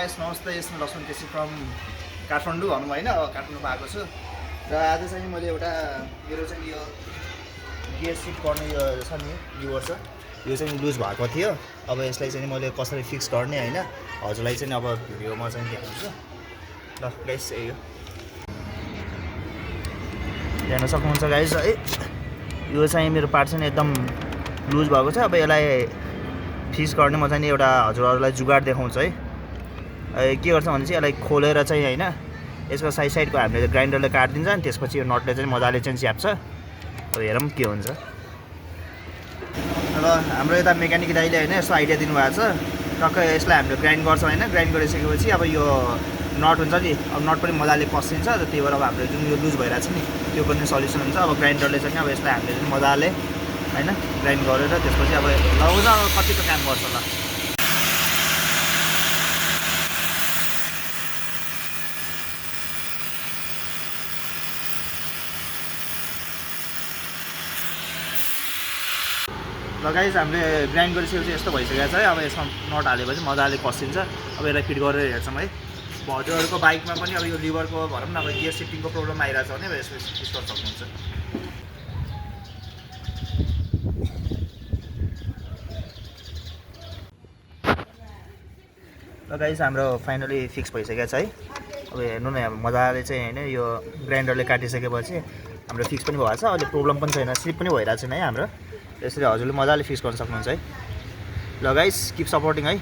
Guys नमस्ते, यसमा Laxman KC from Kathmandu भनौँ होइन। काठमाडौँमा आएको छु र आज चाहिँ मैले एउटा मेरो चाहिँ यो गियर सिट गर्ने यो छ नि लिभर छ, यो चाहिँ लुज भएको थियो। अब यसलाई चाहिँ मैले कसरी फिक्स गर्ने होइन हजुरलाई चाहिँ अब भिडियोमा चाहिँ देखाउँछु। ल गाइस यही हो, हेर्न सक्नुहुन्छ गाइस है। यो चाहिँ मेरो पार्ट चाहिँ एकदम लुज भएको छ। अब यसलाई फिक्स गर्ने म चाहिँ एउटा हजुरहरूलाई जुगाड देखाउँछु है। के गर्छ भने चाहिँ यसलाई खोलेर चाहिँ होइन यसको साइडको हामीले ग्राइन्डरले काटिदिन्छ अनि त्यसपछि यो नटले चाहिँ मजाले चाहिँ च्याप्छ। अब हेरौँ के हुन्छ। र हाम्रो यता मेकानिक दाइले होइन यस्तो आइडिया दिनुभएको छ। टक्कै यसलाई हामीले ग्राइन्ड गर्छौँ होइन, ग्राइन्ड गरिसकेपछि अब यो नट हुन्छ नि, अब नट पनि मजाले पस्सिन्छ। र त्यही भएर अब हाम्रो जुन यो लुज भइरहेको छ नि त्यो पनि सल्युसन हुन्छ। अब ग्राइन्डरले चाहिँ अब यसलाई हामीले चाहिँ मजाले होइन ग्राइन्ड गरेर त्यसपछि अब लगाउँछ। अब कतिको काम गर्छ ल। गाइस हामीले ग्राइन्ड गरिसकेपछि यस्तो भइसकेको छ है। अब यसमा नट हालेपछि मजाले कसिन्छ। अब यसलाई फिट गरेर हेर्छौँ है। अब हजुरहरूको बाइकमा पनि अब यो लिभरको भनौँ न अब गियर सिफ्टिङको प्रब्लम आइरहेको छ भने अब यसको फिक्स गर्न सक्नुहुन्छ। ल गाइस हाम्रो फाइनली फिक्स भइसकेको छ है। अब हेर्नु न अब मजाले चाहिँ होइन यो ग्राइन्डरले काटिसकेपछि हाम्रो फिक्स पनि भएको छ। अहिले प्रब्लम पनि छैन, स्लिप पनि भइरहेको छैन है हाम्रो। यसरी हजुरले मजाले फिक्स गर्न सक्नुहुन्छ है। ल गाइस किप सपोर्टिङ है।